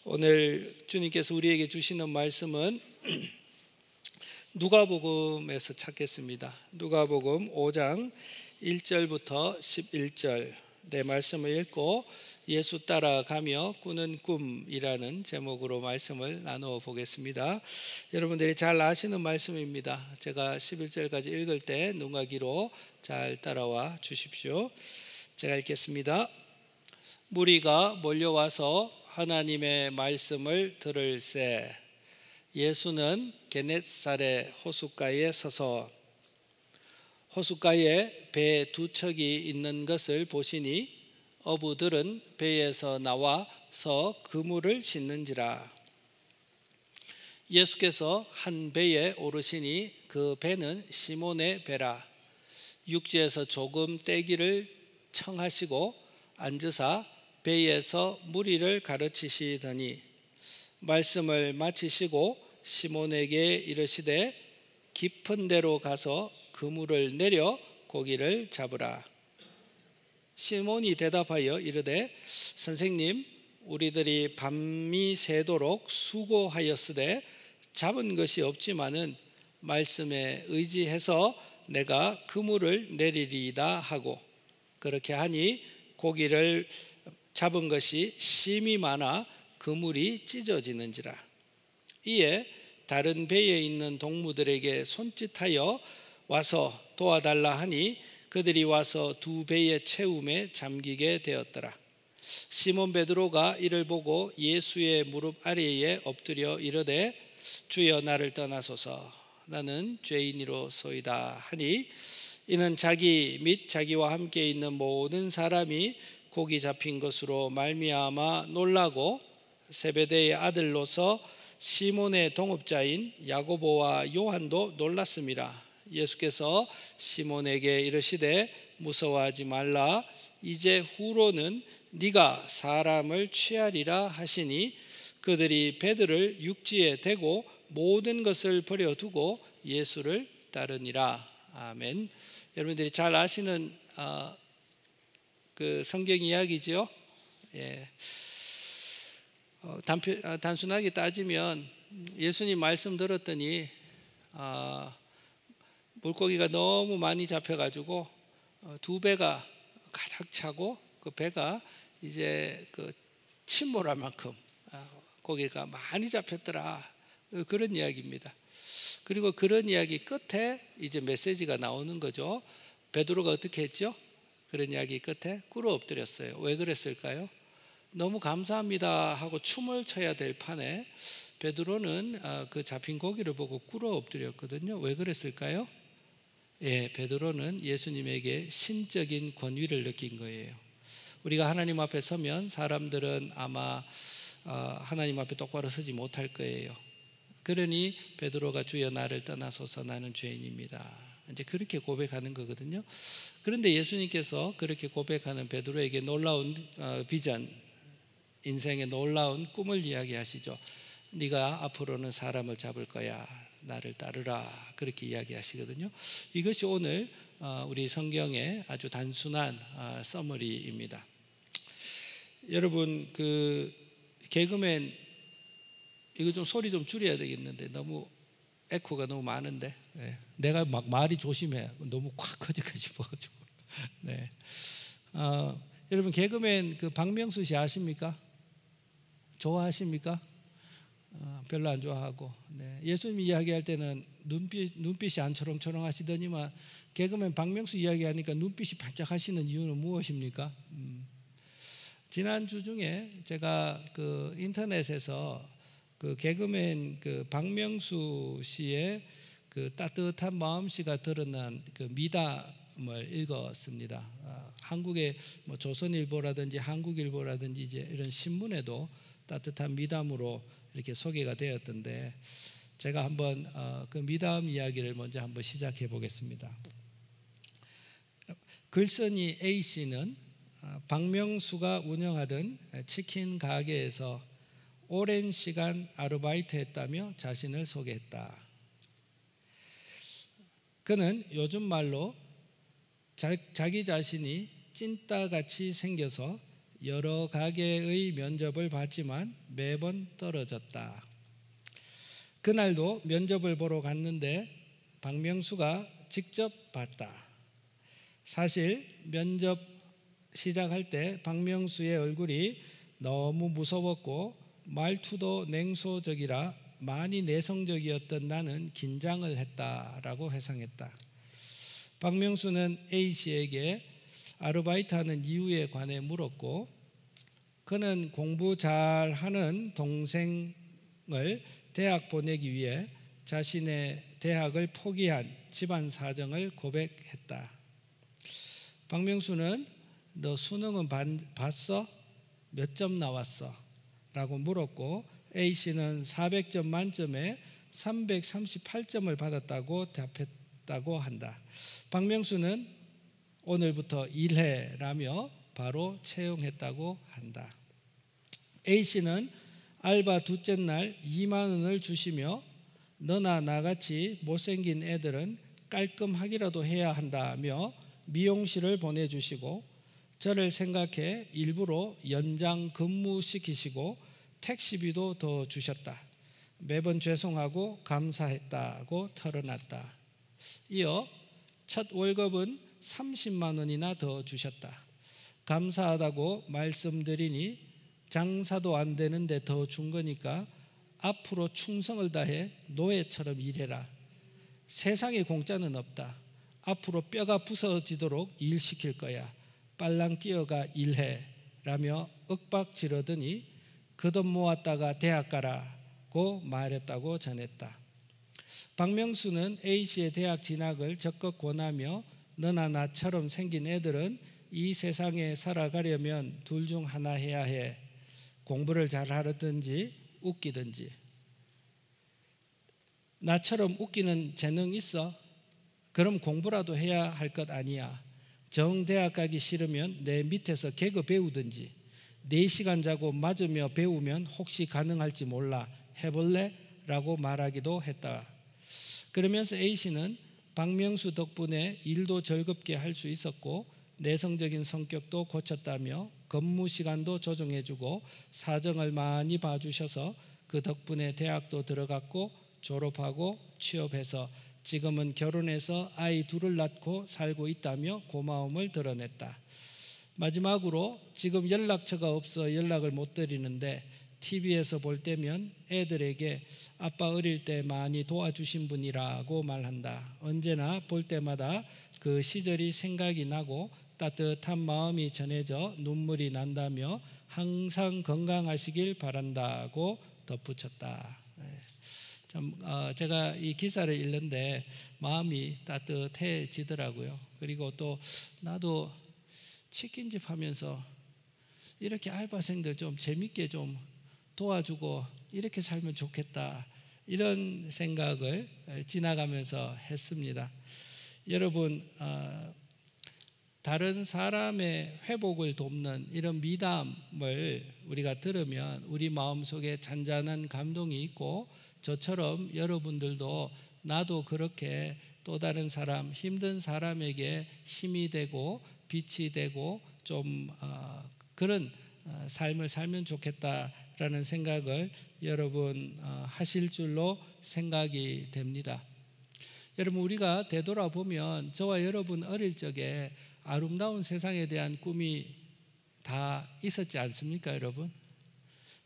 오늘 주님께서 우리에게 주시는 말씀은 누가복음에서 찾겠습니다. 누가복음 5장 1절부터 11절 내 말씀을 읽고 예수 따라가며 꾸는 꿈이라는 제목으로 말씀을 나누어 보겠습니다. 여러분들이 잘 아시는 말씀입니다. 제가 11절까지 읽을 때 눈과 귀로 잘 따라와 주십시오. 제가 읽겠습니다. 무리가 몰려와서 하나님의 말씀을 들을새 예수는 게네사렛 호숫가에 서서 호숫가에 배 두 척이 있는 것을 보시니 어부들은 배에서 나와서 그물을 싣는지라. 예수께서 한 배에 오르시니 그 배는 시몬의 배라. 육지에서 조금 떼기를 청하시고 앉으사 배에서 무리를 가르치시더니 말씀을 마치시고 시몬에게 이르시되 깊은 데로 가서 그물을 내려 고기를 잡으라. 시몬이 대답하여 이르되 선생님, 우리들이 밤이 새도록 수고하였으되 잡은 것이 없지만은 말씀에 의지해서 내가 그물을 내리리이다 하고, 그렇게 하니 고기를 잡은 것이 심이 많아 그물이 찢어지는지라. 이에 다른 배에 있는 동무들에게 손짓하여 와서 도와달라 하니 그들이 와서 두 배의 채움에 잠기게 되었더라. 시몬 베드로가 이를 보고 예수의 무릎 아래에 엎드려 이르되 주여, 나를 떠나소서, 나는 죄인이로소이다 하니, 이는 자기 및 자기와 함께 있는 모든 사람이 고기 잡힌 것으로 말미암아 놀라고 세베대의 아들로서 시몬의 동업자인 야고보와 요한도 놀랐습니다. 예수께서 시몬에게 이르시되 무서워하지 말라. 이제 후로는 네가 사람을 취하리라 하시니, 그들이 배들을 육지에 대고 모든 것을 버려두고 예수를 따르니라. 아멘. 여러분들이 잘 아시는 그 성경 이야기죠. 예. 단순하게 따지면 예수님 말씀 들었더니 물고기가 너무 많이 잡혀가지고 두 배가 가득 차고 그 배가 이제 그 침몰할 만큼 고기가 많이 잡혔더라, 그런 이야기입니다. 그리고 그런 이야기 끝에 이제 메시지가 나오는 거죠. 베드로가 어떻게 했죠? 그런 이야기 끝에 꿇어 엎드렸어요. 왜 그랬을까요? 너무 감사합니다 하고 춤을 춰야 될 판에 베드로는 그 잡힌 고기를 보고 꿇어 엎드렸거든요. 왜 그랬을까요? 예, 베드로는 예수님에게 신적인 권위를 느낀 거예요. 우리가 하나님 앞에 서면 사람들은 아마 하나님 앞에 똑바로 서지 못할 거예요. 그러니 베드로가 주여, 나를 떠나소서, 나는 죄인입니다, 이제 그렇게 고백하는 거거든요. 그런데 예수님께서 그렇게 고백하는 베드로에게 놀라운 비전, 인생의 놀라운 꿈을 이야기하시죠. 네가 앞으로는 사람을 잡을 거야, 나를 따르라, 그렇게 이야기하시거든요. 이것이 오늘 우리 성경의 아주 단순한 서머리입니다. 여러분, 그 개그맨, 이거 좀 소리 좀 줄여야 되겠는데 너무 에코가 너무 많은데, 네. 내가 막 말이 조심해, 너무 콱 커지고 싶어가지고. 네. 여러분, 개그맨 그 박명수 씨 아십니까? 좋아하십니까? 별로 안 좋아하고. 네. 예수님 이야기할 때는 눈빛이 안 초롱초롱하시더니만 개그맨 박명수 이야기하니까 눈빛이 반짝하시는 이유는 무엇입니까? 지난주 중에 제가 그 인터넷에서 그 개그맨 그 박명수 씨의 그 따뜻한 마음씨가 드러난 그 미담을 읽었습니다. 한국의 뭐 조선일보라든지 한국일보라든지 이제 이런 신문에도 따뜻한 미담으로 이렇게 소개가 되었던데, 제가 한번 그 미담 이야기를 먼저 한번 시작해 보겠습니다. 글쓴이 A 씨는 박명수가 운영하던 치킨 가게에서 오랜 시간 아르바이트했다며 자신을 소개했다. 그는 요즘 말로 자기 자신이 찐따같이 생겨서 여러 가게의 면접을 봤지만 매번 떨어졌다. 그날도 면접을 보러 갔는데 박명수가 직접 봤다. 사실 면접 시작할 때 박명수의 얼굴이 너무 무서웠고 말투도 냉소적이라 많이 내성적이었던 나는 긴장을 했다라고 회상했다. 박명수는 A씨에게 아르바이트하는 이유에 관해 물었고, 그는 공부 잘하는 동생을 대학 보내기 위해 자신의 대학을 포기한 집안 사정을 고백했다. 박명수는 너 수능은 봤어? 몇 점 나왔어? 라고 물었고, A씨는 400점 만점에 338점을 받았다고 답했다고 한다. 박명수는 오늘부터 일해라며 바로 채용했다고 한다. A씨는 알바 둘째 날 2만 원을 주시며 너나 나같이 못생긴 애들은 깔끔하기라도 해야 한다며 미용실을 보내주시고, 저를 생각해 일부러 연장 근무시키시고 택시비도 더 주셨다. 매번 죄송하고 감사했다고 털어놨다. 이어 첫 월급은 30만 원이나 더 주셨다. 감사하다고 말씀드리니 장사도 안 되는데 더 준 거니까 앞으로 충성을 다해 노예처럼 일해라. 세상에 공짜는 없다. 앞으로 뼈가 부서지도록 일 시킬 거야. 빨랑 뛰어가 일해 라며 윽박 지르더니 그 돈 모았다가 대학 가라고 말했다고 전했다. 박명수는 A씨의 대학 진학을 적극 권하며 너나 나처럼 생긴 애들은 이 세상에 살아가려면 둘 중 하나 해야 해. 공부를 잘하든지 웃기든지. 나처럼 웃기는 재능 있어? 그럼 공부라도 해야 할 것 아니야. 정대학 가기 싫으면 내 밑에서 개그 배우든지. 4시간 자고 맞으며 배우면 혹시 가능할지 몰라. 해볼래? 라고 말하기도 했다. 그러면서 A씨는 박명수 덕분에 일도 즐겁게 할 수 있었고 내성적인 성격도 고쳤다며 근무 시간도 조정해주고 사정을 많이 봐주셔서 그 덕분에 대학도 들어갔고 졸업하고 취업해서 지금은 결혼해서 아이 둘을 낳고 살고 있다며 고마움을 드러냈다. 마지막으로 지금 연락처가 없어 연락을 못 드리는데 TV에서 볼 때면 애들에게 아빠 어릴 때 많이 도와주신 분이라고 말한다. 언제나 볼 때마다 그 시절이 생각이 나고 따뜻한 마음이 전해져 눈물이 난다며 항상 건강하시길 바란다고 덧붙였다. 참 제가 이 기사를 읽는데 마음이 따뜻해지더라고요. 그리고 또 나도 치킨집 하면서 이렇게 알바생들 좀 재밌게 좀 도와주고 이렇게 살면 좋겠다, 이런 생각을 지나가면서 했습니다. 여러분, 다른 사람의 회복을 돕는 이런 미담을 우리가 들으면 우리 마음속에 잔잔한 감동이 있고, 저처럼 여러분들도 나도 그렇게 또 다른 사람, 힘든 사람에게 힘이 되고 빛이 되고 좀 그런 삶을 살면 좋겠다라는 생각을 여러분 하실 줄로 생각이 됩니다. 여러분, 우리가 되돌아보면 저와 여러분 어릴 적에 아름다운 세상에 대한 꿈이 다 있었지 않습니까, 여러분?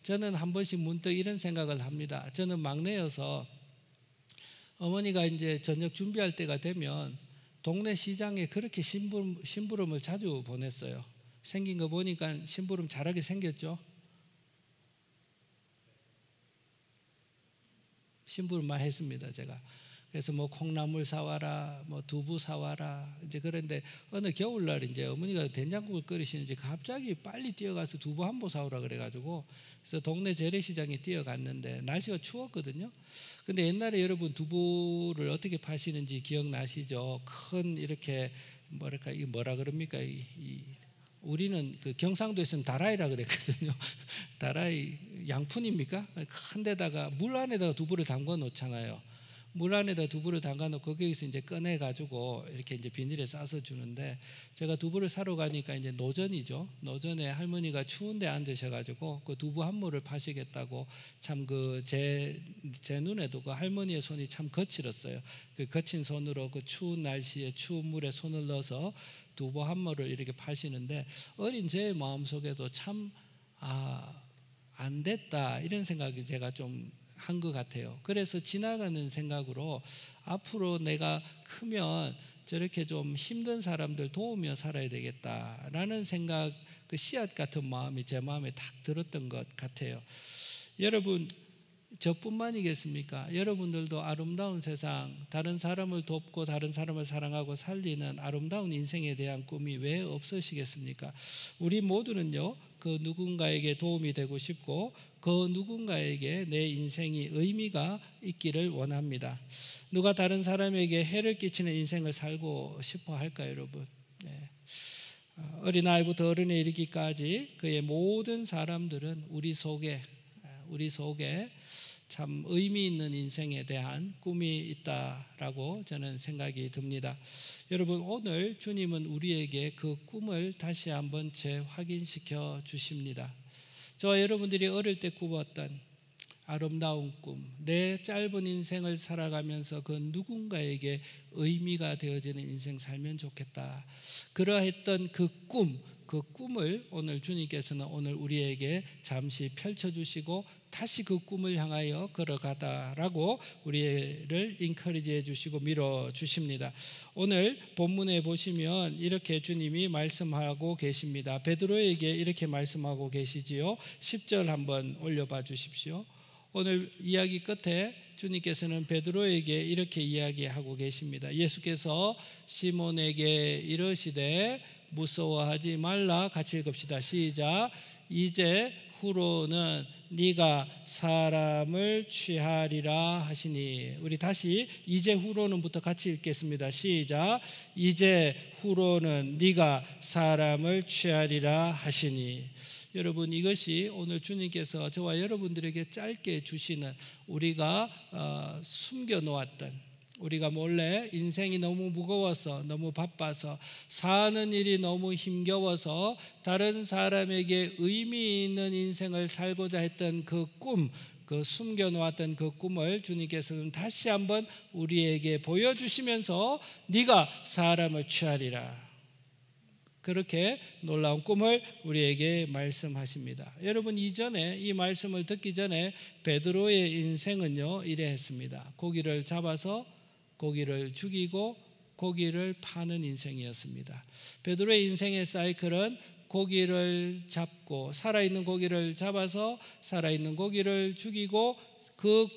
저는 한 번씩 문득 이런 생각을 합니다. 저는 막내여서 어머니가 이제 저녁 준비할 때가 되면 동네 시장에 그렇게 심부름을 자주 보냈어요. 생긴 거 보니까 심부름 잘하게 생겼죠? 심부름만 했습니다, 제가. 그래서 뭐 콩나물 사와라, 뭐 두부 사와라. 이제 그런데 어느 겨울날 이제 어머니가 된장국을 끓이시는지 갑자기 빨리 뛰어가서 두부 한 보 사오라 그래가지고, 그래서 동네 재래시장에 뛰어갔는데 날씨가 추웠거든요. 근데 옛날에 여러분 두부를 어떻게 파시는지 기억나시죠? 큰 이렇게 뭐랄까, 이 뭐라 그럽니까? 우리는 그 경상도에서는 다라이라 그랬거든요. 다라이 양푼입니까? 큰 데다가 물 안에다가 두부를 담궈 놓잖아요. 물 안에다 두부를 담가놓고 거기서 이제 꺼내가지고 이렇게 이제 비닐에 싸서 주는데, 제가 두부를 사러 가니까 이제 노전이죠. 노전에 할머니가 추운데 앉으셔가지고 그 두부 한 무를 파시겠다고, 참 제 눈에도 그 할머니의 손이 참 거칠었어요. 그 거친 손으로 그 추운 날씨에 추운 물에 손을 넣어서 두부 한 무를 이렇게 파시는데, 어린 제 마음속에도 참 안 됐다 이런 생각이 제가 좀 한 것 같아요. 그래서 지나가는 생각으로 앞으로 내가 크면 저렇게 좀 힘든 사람들 도우며 살아야 되겠다라는 생각, 그 씨앗 같은 마음이 제 마음에 딱 들었던 것 같아요. 여러분, 저뿐만이겠습니까? 여러분들도 아름다운 세상, 다른 사람을 돕고 다른 사람을 사랑하고 살리는 아름다운 인생에 대한 꿈이 왜 없으시겠습니까? 우리 모두는요, 그 누군가에게 도움이 되고 싶고 그 누군가에게 내 인생이 의미가 있기를 원합니다. 누가 다른 사람에게 해를 끼치는 인생을 살고 싶어 할까요, 여러분? 네. 어린아이부터 어른에 이르기까지 그의 모든 사람들은 우리 속에 참 의미 있는 인생에 대한 꿈이 있다라고 저는 생각이 듭니다. 여러분, 오늘 주님은 우리에게 그 꿈을 다시 한번 재확인시켜 주십니다. 저와 여러분들이 어릴 때 꾸었던 아름다운 꿈, 내 짧은 인생을 살아가면서 그 누군가에게 의미가 되어지는 인생 살면 좋겠다, 그러했던 그 꿈을 오늘 주님께서는 오늘 우리에게 잠시 펼쳐주시고 다시 그 꿈을 향하여 걸어가다라고 우리를 인커리지해 주시고 밀어주십니다. 오늘 본문에 보시면 이렇게 주님이 말씀하고 계십니다. 베드로에게 이렇게 말씀하고 계시지요. 10절 한번 올려봐 주십시오. 오늘 이야기 끝에 주님께서는 베드로에게 이렇게 이야기하고 계십니다. 예수께서 시몬에게 이르시되 무서워하지 말라. 같이 읽읍시다. 시작. 이제 후로는 네가 사람을 취하리라 하시니. 우리 다시 이제 후로는부터 같이 읽겠습니다. 시작. 이제 후로는 네가 사람을 취하리라 하시니. 여러분, 이것이 오늘 주님께서 저와 여러분들에게 짧게 주시는, 우리가 숨겨놓았던, 우리가 몰래 인생이 너무 무거워서, 너무 바빠서, 사는 일이 너무 힘겨워서 다른 사람에게 의미 있는 인생을 살고자 했던 그 꿈, 그 숨겨놓았던 그 꿈을 주님께서는 다시 한번 우리에게 보여주시면서 네가 사람을 취하리라, 그렇게 놀라운 꿈을 우리에게 말씀하십니다. 여러분, 이전에 이 말씀을 듣기 전에 베드로의 인생은요 이래했습니다. 고기를 잡아서 고기를 죽이고 고기를 파는 인생이었습니다. 베드로의 인생의 사이클은 고기를 잡고, 살아있는 고기를 잡아서 살아있는 고기를 죽이고 그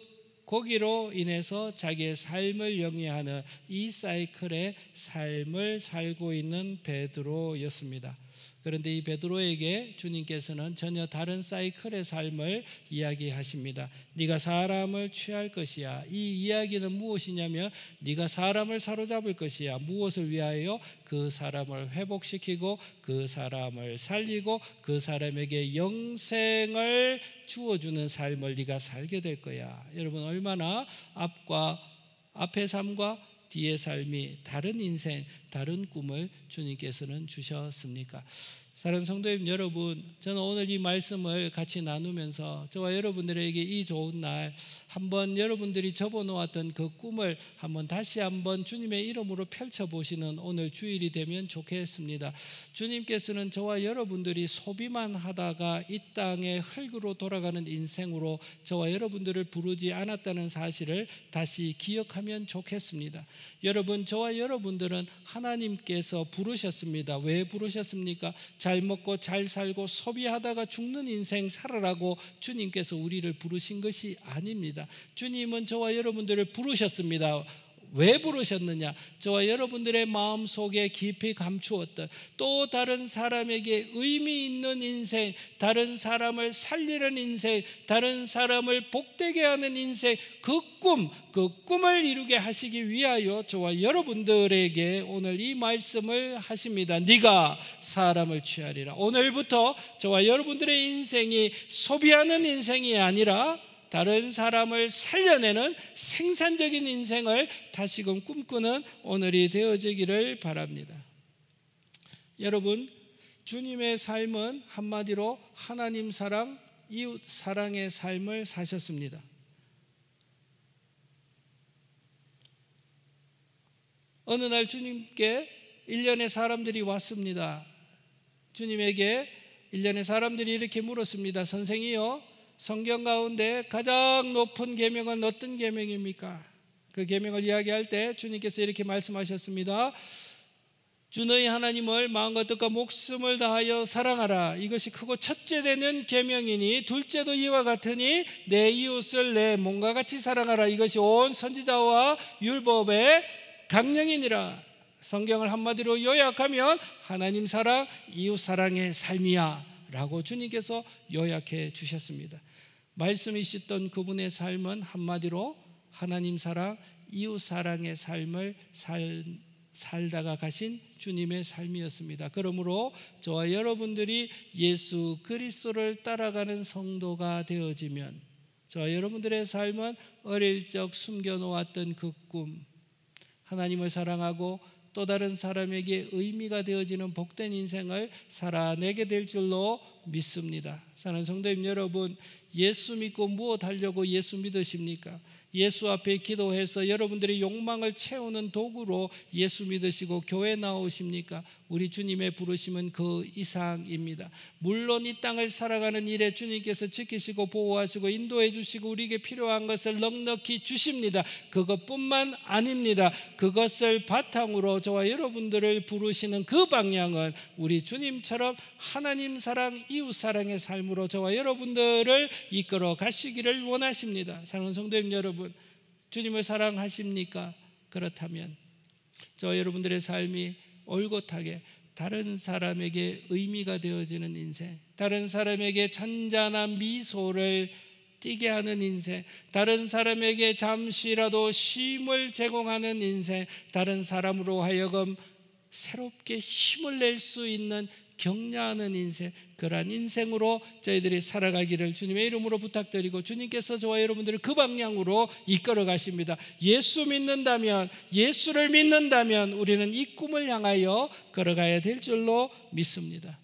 고기로 인해서 자기의 삶을 영위하는 이 사이클의 삶을 살고 있는 베드로였습니다. 그런데 이 베드로에게 주님께서는 전혀 다른 사이클의 삶을 이야기하십니다. 네가 사람을 취할 것이야. 이 이야기는 무엇이냐면 네가 사람을 사로잡을 것이야. 무엇을 위하여? 그 사람을 회복시키고 그 사람을 살리고 그 사람에게 영생을 주어주는 삶을 네가 살게 될 거야. 여러분, 얼마나 앞의 삶과 뒤의 삶이 다른 인생, 다른 꿈을 주님께서는 주셨습니까? 사랑하는 성도님 여러분, 저는 오늘 이 말씀을 같이 나누면서 저와 여러분들에게 이 좋은 날 한번 여러분들이 접어놓았던 그 꿈을 한번 다시 한번 주님의 이름으로 펼쳐보시는 오늘 주일이 되면 좋겠습니다. 주님께서는 저와 여러분들이 소비만 하다가 이 땅의 흙으로 돌아가는 인생으로 저와 여러분들을 부르지 않았다는 사실을 다시 기억하면 좋겠습니다. 여러분, 저와 여러분들은 하나님께서 부르셨습니다. 왜 부르셨습니까? 잘 먹고 잘 살고 소비하다가 죽는 인생 살아라고 주님께서 우리를 부르신 것이 아닙니다. 주님은 저와 여러분들을 부르셨습니다. 왜 부르셨느냐? 저와 여러분들의 마음속에 깊이 감추었던 또 다른 사람에게 의미 있는 인생, 다른 사람을 살리는 인생, 다른 사람을 복되게 하는 인생, 그 꿈을 이루게 하시기 위하여 저와 여러분들에게 오늘 이 말씀을 하십니다. 네가 사람을 취하리라. 오늘부터 저와 여러분들의 인생이 소비하는 인생이 아니라 다른 사람을 살려내는 생산적인 인생을 다시금 꿈꾸는 오늘이 되어지기를 바랍니다. 여러분, 주님의 삶은 한마디로 하나님 사랑, 이웃 사랑의 삶을 사셨습니다. 어느 날 주님께 일련의 사람들이 왔습니다. 주님에게 일련의 사람들이 이렇게 물었습니다. 선생이요, 성경 가운데 가장 높은 계명은 어떤 계명입니까? 그 계명을 이야기할 때 주님께서 이렇게 말씀하셨습니다. 주 너희 하나님을 마음과 뜻과 목숨을 다하여 사랑하라. 이것이 크고 첫째 되는 계명이니 둘째도 이와 같으니 내 이웃을 내 몸과 같이 사랑하라. 이것이 온 선지자와 율법의 강령이니라. 성경을 한마디로 요약하면 하나님 사랑, 이웃 사랑의 삶이야 라고 주님께서 요약해 주셨습니다. 말씀이셨던 그분의 삶은 한마디로 하나님 사랑, 이웃 사랑의 삶을 살다가 가신 주님의 삶이었습니다. 그러므로 저와 여러분들이 예수 그리스도를 따라가는 성도가 되어지면 저와 여러분들의 삶은 어릴 적 숨겨놓았던 그 꿈, 하나님을 사랑하고 또 다른 사람에게 의미가 되어지는 복된 인생을 살아내게 될 줄로 믿습니다. 사랑하는 성도님 여러분, 예수 믿고 무엇 하려고 예수 믿으십니까? 예수 앞에 기도해서 여러분들의 욕망을 채우는 도구로 예수 믿으시고 교회 나오십니까? 우리 주님의 부르심은 그 이상입니다. 물론 이 땅을 살아가는 일에 주님께서 지키시고 보호하시고 인도해 주시고 우리에게 필요한 것을 넉넉히 주십니다. 그것뿐만 아닙니다. 그것을 바탕으로 저와 여러분들을 부르시는 그 방향은 우리 주님처럼 하나님 사랑, 이웃 사랑의 삶으로 저와 여러분들을 이끌어 가시기를 원하십니다. 사랑하는 성도님 여러분, 주님을 사랑하십니까? 그렇다면 저와 여러분들의 삶이 올곧하게 다른 사람에게 의미가 되어지는 인생, 다른 사람에게 잔잔한 미소를 띠게 하는 인생, 다른 사람에게 잠시라도 쉼을 제공하는 인생, 다른 사람으로 하여금 새롭게 힘을 낼 수 있는 격려하는 인생, 그러한 인생으로 저희들이 살아가기를 주님의 이름으로 부탁드리고 주님께서 저와 여러분들을 그 방향으로 이끌어 가십니다. 예수 믿는다면, 예수를 믿는다면 우리는 이 꿈을 향하여 걸어가야 될 줄로 믿습니다.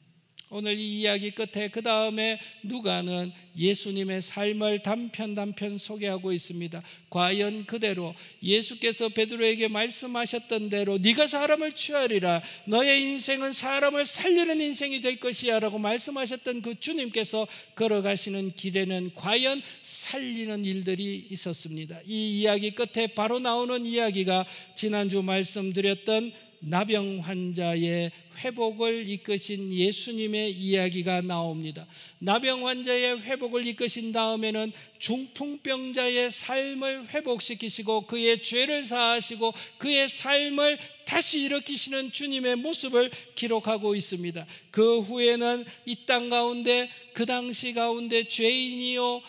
오늘 이 이야기 끝에 그 다음에 누가는 예수님의 삶을 단편 소개하고 있습니다. 과연 그대로 예수께서 베드로에게 말씀하셨던 대로 네가 사람을 취하리라, 너의 인생은 사람을 살리는 인생이 될 것이야 라고 말씀하셨던 그 주님께서 걸어가시는 길에는 과연 살리는 일들이 있었습니다. 이 이야기 끝에 바로 나오는 이야기가 지난주 말씀드렸던 나병 환자의 회복을 이끄신 예수님의 이야기가 나옵니다. 나병 환자의 회복을 이끄신 다음에는 중풍병자의 삶을 회복시키시고 그의 죄를 사하시고 그의 삶을 다시 일으키시는 주님의 모습을 기록하고 있습니다. 그 후에는 이 땅 가운데 그 당시 가운데 죄인이요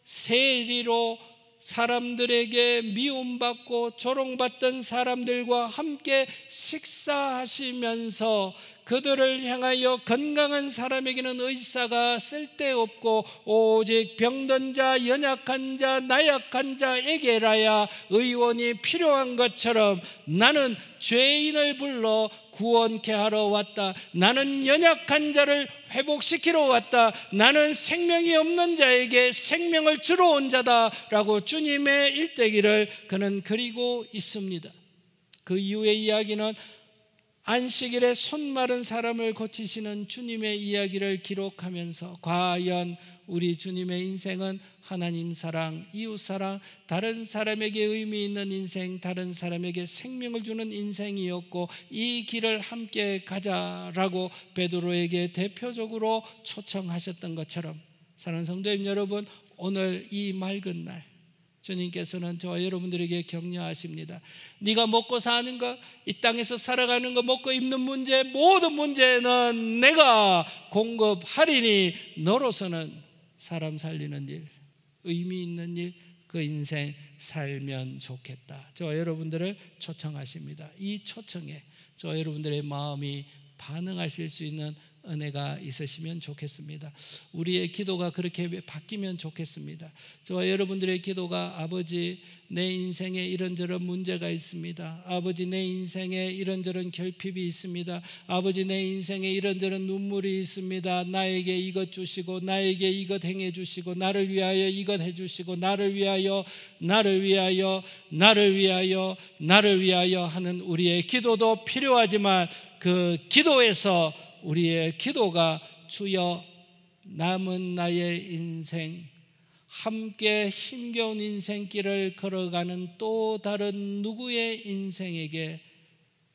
세리로 사람들에게 미움받고 조롱받던 사람들과 함께 식사하시면서 그들을 향하여 건강한 사람에게는 의사가 쓸데없고 오직 병든 자, 연약한 자, 나약한 자에게라야 의원이 필요한 것처럼 나는 죄인을 불러 구원케 하러 왔다. 나는 연약한 자를 회복시키러 왔다. 나는 생명이 없는 자에게 생명을 주러 온 자다라고 주님의 일대기를 그는 그리고 있습니다. 그 이후의 이야기는 안식일에 손 마른 사람을 고치시는 주님의 이야기를 기록하면서 과연 우리 주님의 인생은 하나님 사랑, 이웃 사랑, 다른 사람에게 의미 있는 인생, 다른 사람에게 생명을 주는 인생이었고 이 길을 함께 가자라고 베드로에게 대표적으로 초청하셨던 것처럼 사랑하는 성도님 여러분, 오늘 이 맑은 날 주님께서는 저와 여러분들에게 격려하십니다. 네가 먹고 사는 것, 이 땅에서 살아가는 것, 먹고 입는 문제, 모든 문제는 내가 공급하리니 너로서는 사람 살리는 일, 의미 있는 일, 그 인생 살면 좋겠다. 저와 여러분들을 초청하십니다. 이 초청에 저와 여러분들의 마음이 반응하실 수 있는 은혜가 있으시면 좋겠습니다. 우리의 기도가 그렇게 바뀌면 좋겠습니다. 저와 여러분들의 기도가 아버지 내 인생에 이런저런 문제가 있습니다. 아버지 내 인생에 이런저런 결핍이 있습니다. 아버지 내 인생에 이런저런 눈물이 있습니다. 나에게 이것 주시고 나에게 이것 행해 주시고 나를 위하여 이것 해 주시고 나를 위하여 하는 우리의 기도도 필요하지만 그 기도에서 우리의 기도가 주여 남은 나의 인생 함께 힘겨운 인생길을 걸어가는 또 다른 누구의 인생에게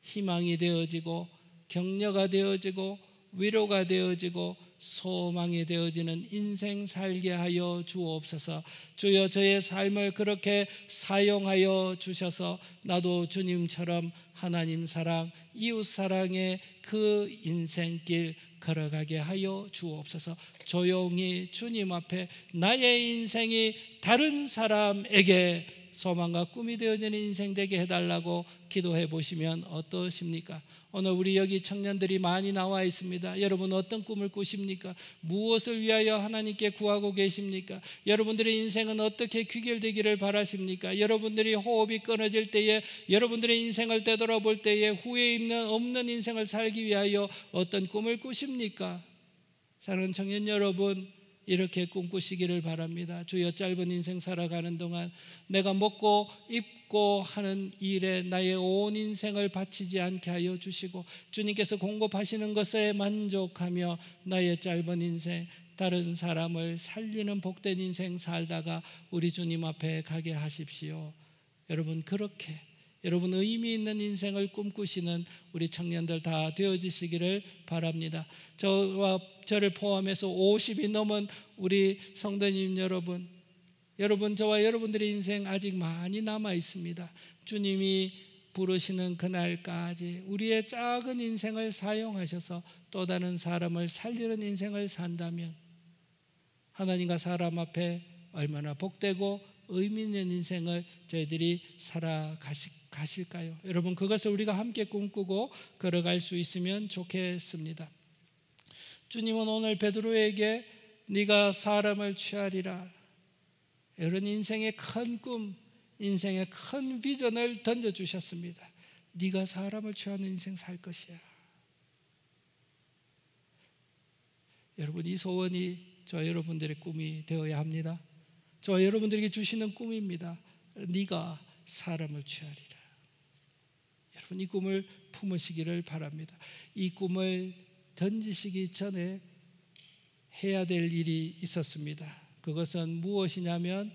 희망이 되어지고 격려가 되어지고 위로가 되어지고 소망이 되어지는 인생 살게 하여 주옵소서. 주여 저의 삶을 그렇게 사용하여 주셔서 나도 주님처럼 하나님 사랑, 이웃 사랑의 그 인생길 걸어가게 하여 주옵소서. 조용히 주님 앞에 나의 인생이 다른 사람에게 소망과 꿈이 되어지는 인생 되게 해달라고 기도해 보시면 어떠십니까? 오늘 우리 여기 청년들이 많이 나와 있습니다. 여러분 어떤 꿈을 꾸십니까? 무엇을 위하여 하나님께 구하고 계십니까? 여러분들의 인생은 어떻게 귀결되기를 바라십니까? 여러분들이 호흡이 끊어질 때에 여러분들의 인생을 되돌아볼 때에 후회 없는 인생을 살기 위하여 어떤 꿈을 꾸십니까? 사랑하는 청년 여러분, 이렇게 꿈꾸시기를 바랍니다. 주여 짧은 인생 살아가는 동안 내가 먹고 입고 하는 일에 나의 온 인생을 바치지 않게 하여 주시고 주님께서 공급하시는 것에 만족하며 나의 짧은 인생 다른 사람을 살리는 복된 인생 살다가 우리 주님 앞에 가게 하십시오. 여러분 그렇게 여러분 의미 있는 인생을 꿈꾸시는 우리 청년들 다 되어지시기를 바랍니다. 저를 포함해서 50이 넘은 우리 성도님 여러분, 저와 여러분들의 인생 아직 많이 남아 있습니다. 주님이 부르시는 그날까지 우리의 작은 인생을 사용하셔서 또 다른 사람을 살리는 인생을 산다면 하나님과 사람 앞에 얼마나 복되고 의미 있는 인생을 저희들이 살아가실까요? 여러분 그것을 우리가 함께 꿈꾸고 걸어갈 수 있으면 좋겠습니다. 주님은 오늘 베드로에게 네가 사람을 취하리라, 이런 인생의 큰 꿈, 인생의 큰 비전을 던져주셨습니다. 네가 사람을 취하는 인생 살 것이야. 여러분 이 소원이 저 여러분들의 꿈이 되어야 합니다. 저 여러분들에게 주시는 꿈입니다. 네가 사람을 취하리라. 여러분 이 꿈을 품으시기를 바랍니다. 이 꿈을 던지시기 전에 해야 될 일이 있었습니다. 그것은 무엇이냐면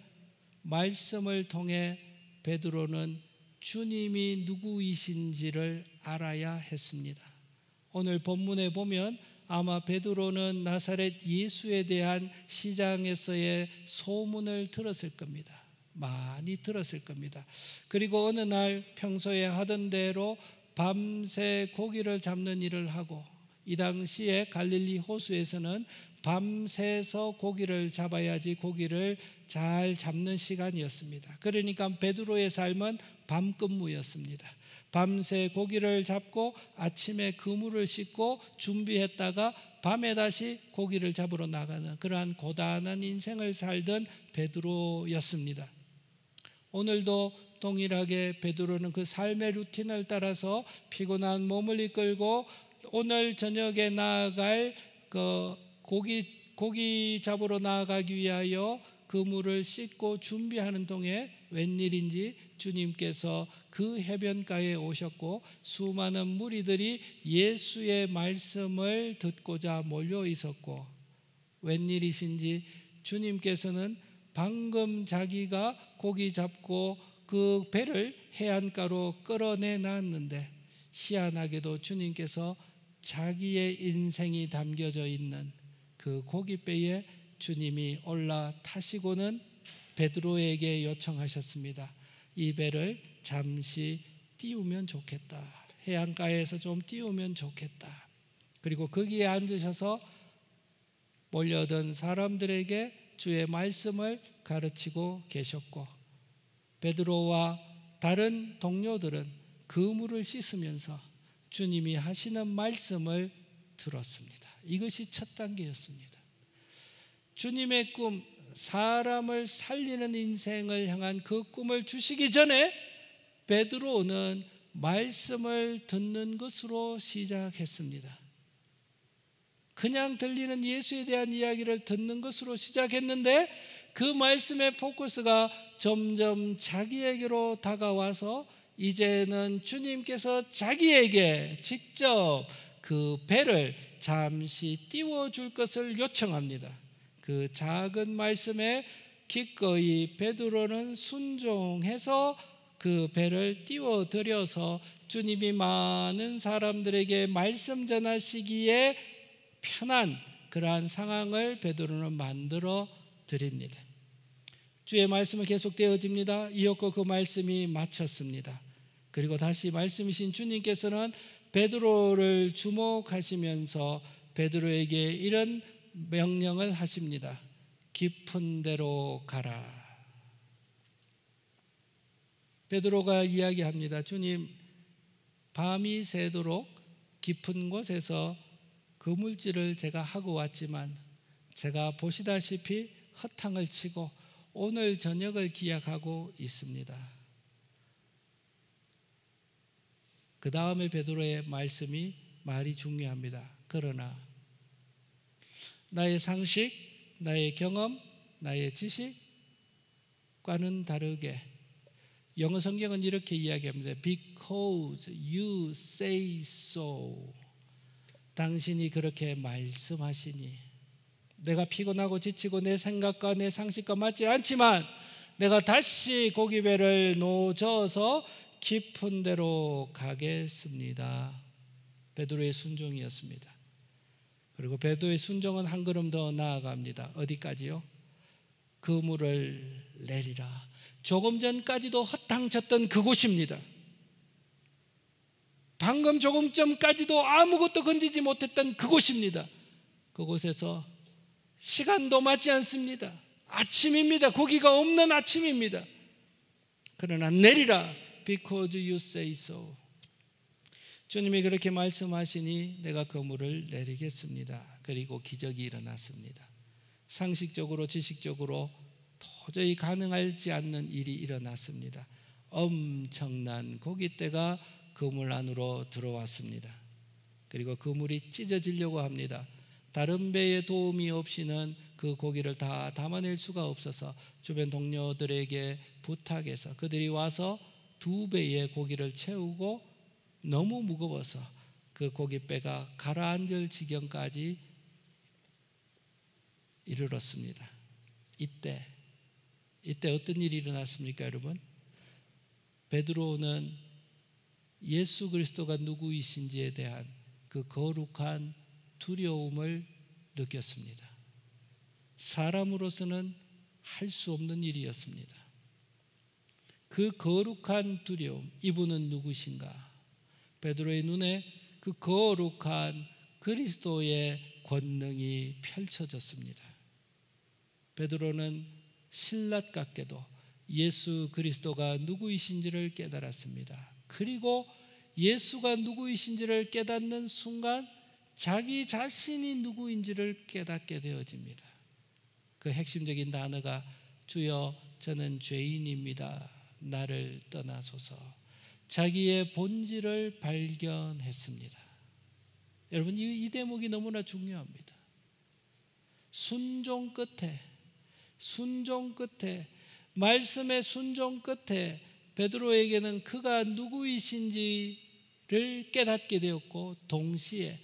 말씀을 통해 베드로는 주님이 누구이신지를 알아야 했습니다. 오늘 본문에 보면 아마 베드로는 나사렛 예수에 대한 시장에서의 소문을 들었을 겁니다. 많이 들었을 겁니다. 그리고 어느 날 평소에 하던 대로 밤새 고기를 잡는 일을 하고, 이 당시에 갈릴리 호수에서는 밤새서 고기를 잡아야지 고기를 잘 잡는 시간이었습니다. 그러니까 베드로의 삶은 밤근무였습니다. 밤새 고기를 잡고 아침에 그물을 씻고 준비했다가 밤에 다시 고기를 잡으러 나가는 그러한 고단한 인생을 살던 베드로였습니다. 오늘도 동일하게 베드로는 그 삶의 루틴을 따라서 피곤한 몸을 이끌고 오늘 저녁에 나아갈 그 고기 잡으러 나아가기 위하여 그물을 씻고 준비하는 동에 웬일인지 주님께서 그 해변가에 오셨고 수많은 무리들이 예수의 말씀을 듣고자 몰려 있었고, 웬일이신지 주님께서는 방금 자기가 고기 잡고 그 배를 해안가로 끌어내 놨는데 희한하게도 주님께서 자기의 인생이 담겨져 있는 그 고깃배에 주님이 올라타시고는 베드로에게 요청하셨습니다. 이 배를 잠시 띄우면 좋겠다. 해안가에서 좀 띄우면 좋겠다. 그리고 거기에 앉으셔서 몰려든 사람들에게 주의 말씀을 가르치고 계셨고, 베드로와 다른 동료들은 그물을 씻으면서 주님이 하시는 말씀을 들었습니다. 이것이 첫 단계였습니다. 주님의 꿈, 사람을 살리는 인생을 향한 그 꿈을 주시기 전에 베드로는 말씀을 듣는 것으로 시작했습니다. 그냥 들리는 예수에 대한 이야기를 듣는 것으로 시작했는데 그 말씀의 포커스가 점점 자기에게로 다가와서 이제는 주님께서 자기에게 직접 그 배를 잠시 띄워줄 것을 요청합니다. 그 작은 말씀에 기꺼이 베드로는 순종해서 그 배를 띄워드려서 주님이 많은 사람들에게 말씀 전하시기에 편한 그러한 상황을 베드로는 만들어 드립니다. 주의 말씀은 계속되어집니다. 이었고 그 말씀이 마쳤습니다. 그리고 다시 말씀이신 주님께서는 베드로를 주목하시면서 베드로에게 이런 명령을 하십니다. 깊은 데로 가라. 베드로가 이야기합니다. 주님, 밤이 새도록 깊은 곳에서 그물질을 제가 하고 왔지만 제가 보시다시피 허탕을 치고 오늘 저녁을 기약하고 있습니다. 그 다음에 베드로의 말이 중요합니다. 그러나 나의 상식, 나의 경험, 나의 지식과는 다르게 영어 성경은 이렇게 이야기합니다. Because you say so. 당신이 그렇게 말씀하시니 내가 피곤하고 지치고 내 생각과 내 상식과 맞지 않지만 내가 다시 고기배를 놓아서 깊은 데로 가겠습니다. 베드로의 순종이었습니다. 그리고 베드로의 순종은 한 걸음 더 나아갑니다. 어디까지요? 그물을 내리라. 조금 전까지도 허탕쳤던 그곳입니다. 방금 조금 전까지도 아무것도 건지지 못했던 그곳입니다. 그곳에서 시간도 맞지 않습니다. 아침입니다. 고기가 없는 아침입니다. 그러나 내리라. Because you say so. 주님이 그렇게 말씀하시니 내가 그물을 내리겠습니다. 그리고 기적이 일어났습니다. 상식적으로 지식적으로 도저히 가능하지 않는 일이 일어났습니다. 엄청난 고깃대가 그물 안으로 들어왔습니다. 그리고 그물이 찢어지려고 합니다. 다른 배의 도움이 없이는 그 고기를 다 담아낼 수가 없어서 주변 동료들에게 부탁해서 그들이 와서 2배의 고기를 채우고 너무 무거워서 그 고깃배가 가라앉을 지경까지 이르렀습니다. 이때 어떤 일이 일어났습니까, 여러분? 베드로는 예수 그리스도가 누구이신지에 대한 그 거룩한 두려움을 느꼈습니다. 사람으로서는 할 수 없는 일이었습니다. 그 거룩한 두려움, 이분은 누구신가? 베드로의 눈에 그 거룩한 그리스도의 권능이 펼쳐졌습니다. 베드로는 신라 같게도 예수 그리스도가 누구이신지를 깨달았습니다. 그리고 예수가 누구이신지를 깨닫는 순간 자기 자신이 누구인지를 깨닫게 되어집니다. 그 핵심적인 단어가 주여 저는 죄인입니다. 나를 떠나소서. 자기의 본질을 발견했습니다. 여러분 이 대목이 너무나 중요합니다. 순종 끝에 말씀의 순종 끝에 베드로에게는 그가 누구이신지를 깨닫게 되었고 동시에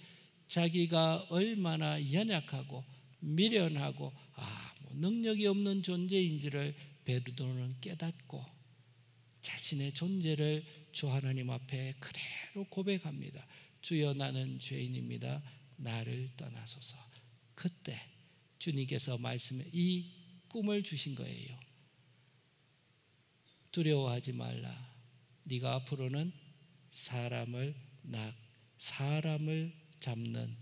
자기가 얼마나 연약하고 미련하고 능력이 없는 존재인지를 베드로는 깨닫고 자신의 존재를 주 하나님 앞에 그대로 고백합니다. 주여 나는 죄인입니다. 나를 떠나소서. 그때 주님께서 말씀에 이 꿈을 주신 거예요. 두려워하지 말라. 네가 앞으로는 사람을 잡는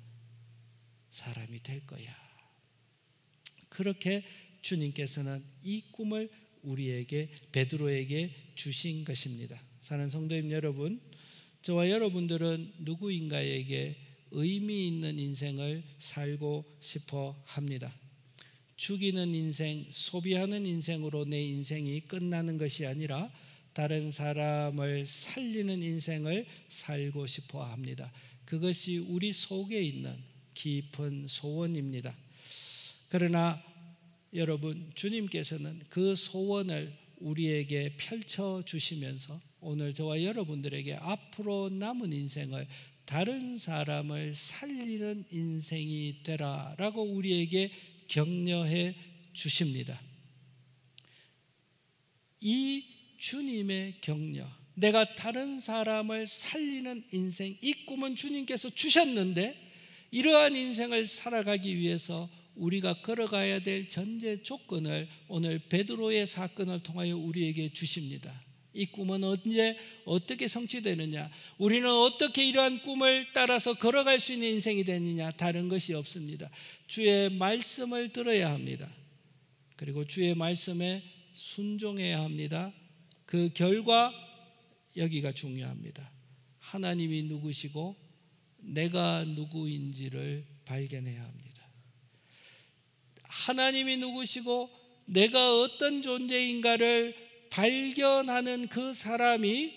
사람이 될 거야. 그렇게 주님께서는 이 꿈을 우리에게 베드로에게 주신 것입니다. 사랑하는 성도님 여러분, 저와 여러분들은 누구인가에게 의미 있는 인생을 살고 싶어 합니다. 죽이는 인생, 소비하는 인생으로 내 인생이 끝나는 것이 아니라 다른 사람을 살리는 인생을 살고 싶어 합니다. 그것이 우리 속에 있는 깊은 소원입니다. 그러나 여러분, 주님께서는 그 소원을 우리에게 펼쳐주시면서 오늘 저와 여러분들에게 앞으로 남은 인생을 다른 사람을 살리는 인생이 되라라고 우리에게 격려해 주십니다. 이 주님의 격려, 내가 다른 사람을 살리는 인생, 이 꿈은 주님께서 주셨는데 이러한 인생을 살아가기 위해서 우리가 걸어가야 될 전제 조건을 오늘 베드로의 사건을 통하여 우리에게 주십니다. 이 꿈은 언제 어떻게 성취되느냐, 우리는 어떻게 이러한 꿈을 따라서 걸어갈 수 있는 인생이 되느냐, 다른 것이 없습니다. 주의 말씀을 들어야 합니다. 그리고 주의 말씀에 순종해야 합니다. 그 결과, 여기가 중요합니다. 하나님이 누구시고 내가 누구인지를 발견해야 합니다. 하나님이 누구시고 내가 어떤 존재인가를 발견하는 그 사람이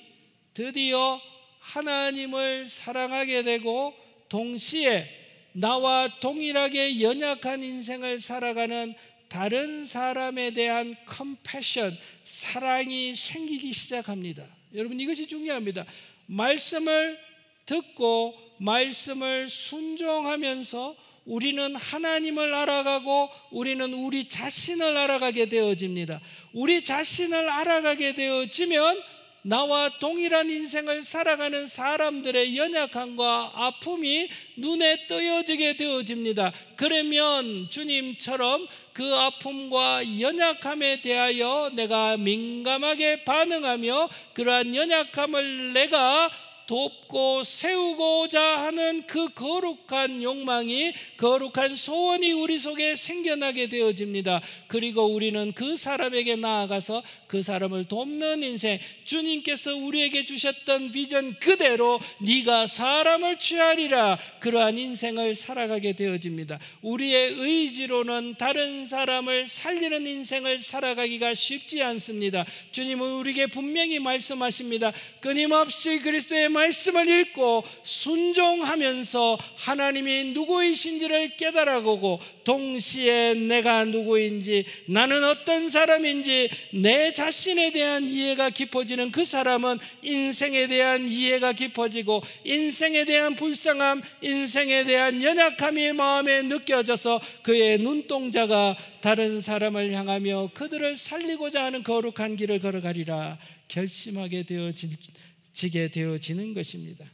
드디어 하나님을 사랑하게 되고 동시에 나와 동일하게 연약한 인생을 살아가는 다른 사람에 대한 컴패션, 사랑이 생기기 시작합니다. 여러분, 이것이 중요합니다. 말씀을 듣고 말씀을 순종하면서 우리는 하나님을 알아가고 우리는 우리 자신을 알아가게 되어집니다. 우리 자신을 알아가게 되어지면 나와 동일한 인생을 살아가는 사람들의 연약함과 아픔이 눈에 띄어지게 되어집니다. 그러면 주님처럼 그 아픔과 연약함에 대하여 내가 민감하게 반응하며 그러한 연약함을 내가 돕고 세우고자 하는 그 거룩한 욕망이, 거룩한 소원이 우리 속에 생겨나게 되어집니다. 그리고 우리는 그 사람에게 나아가서 그 사람을 돕는 인생, 주님께서 우리에게 주셨던 비전 그대로 네가 사람을 취하리라, 그러한 인생을 살아가게 되어집니다. 우리의 의지로는 다른 사람을 살리는 인생을 살아가기가 쉽지 않습니다. 주님은 우리에게 분명히 말씀하십니다. 끊임없이 그리스도의 말씀을 읽고 순종하면서 하나님이 누구이신지를 깨달아가고 동시에 내가 누구인지, 나는 어떤 사람인지 내 자신에 대한 이해가 깊어지는 그 사람은 인생에 대한 이해가 깊어지고 인생에 대한 불쌍함, 인생에 대한 연약함이 마음에 느껴져서 그의 눈동자가 다른 사람을 향하며 그들을 살리고자 하는 거룩한 길을 걸어가리라 결심하게 되어지게 되어지는 것입니다.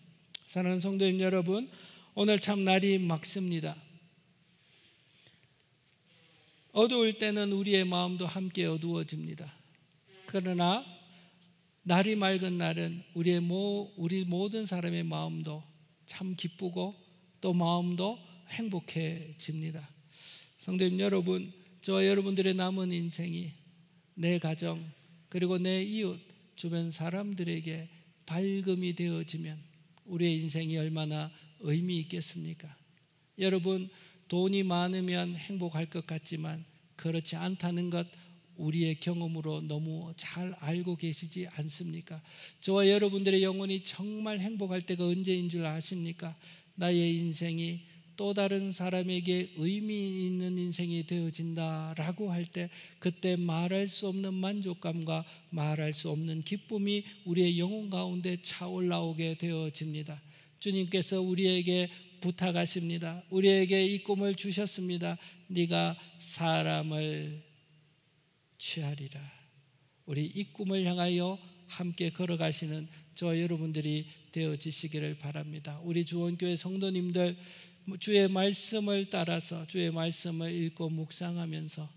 사랑하는 성도님 여러분, 오늘 참 날이 맑습니다. 어두울 때는 우리의 마음도 함께 어두워집니다. 그러나 날이 맑은 날은 우리 모든 사람의 마음도 참 기쁘고 또 마음도 행복해집니다. 성도님 여러분, 저와 여러분들의 남은 인생이 내 가정 그리고 내 이웃 주변 사람들에게 밝음이 되어지면 우리의 인생이 얼마나 의미 있겠습니까? 여러분, 돈이 많으면 행복할 것 같지만 그렇지 않다는 것 우리의 경험으로 너무 잘 알고 계시지 않습니까? 저와 여러분들의 영혼이 정말 행복할 때가 언제인 줄 아십니까? 나의 인생이 또 다른 사람에게 의미 있는 인생이 되어진다라고 할 때 그때 말할 수 없는 만족감과 말할 수 없는 기쁨이 우리의 영혼 가운데 차올라오게 되어집니다. 주님께서 우리에게 부탁하십니다. 우리에게 이 꿈을 주셨습니다. 네가 사람을 취하리라. 우리 이 꿈을 향하여 함께 걸어가시는 저와 여러분들이 되어지시기를 바랍니다. 우리 주원교회 성도님들, 주의 말씀을 따라서 주의 말씀을 읽고 묵상하면서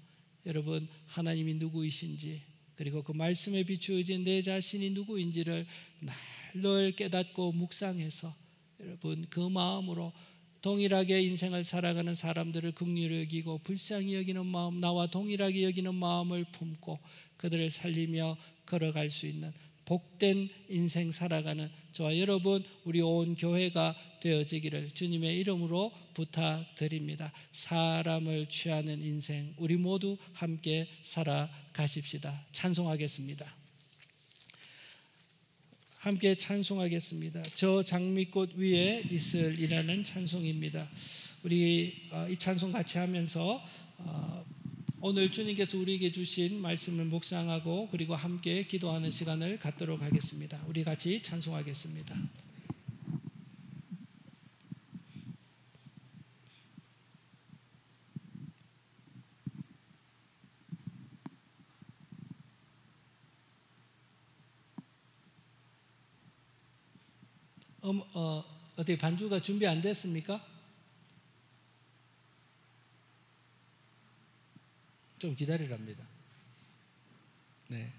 여러분 하나님이 누구이신지 그리고 그 말씀에 비추어진 내 자신이 누구인지를 날 깨닫고 묵상해서 여러분 그 마음으로 동일하게 인생을 살아가는 사람들을 긍휼히 여기고 불쌍히 여기는 마음, 나와 동일하게 여기는 마음을 품고 그들을 살리며 걸어갈 수 있는 복된 인생 살아가는 저와 여러분, 우리 온 교회가 되어지기를 주님의 이름으로 부탁드립니다. 사람을 취하는 인생 우리 모두 함께 살아가십시다. 찬송하겠습니다. 함께 찬송하겠습니다. 저 장미꽃 위에 있을이라는 찬송입니다. 우리 이 찬송 같이 하면서 오늘 주님께서 우리에게 주신 말씀을 묵상하고 그리고 함께 기도하는 시간을 갖도록 하겠습니다. 우리 같이 찬송하겠습니다. 어떻게 반주가 준비 안 됐습니까? 좀 기다리랍니다. 네.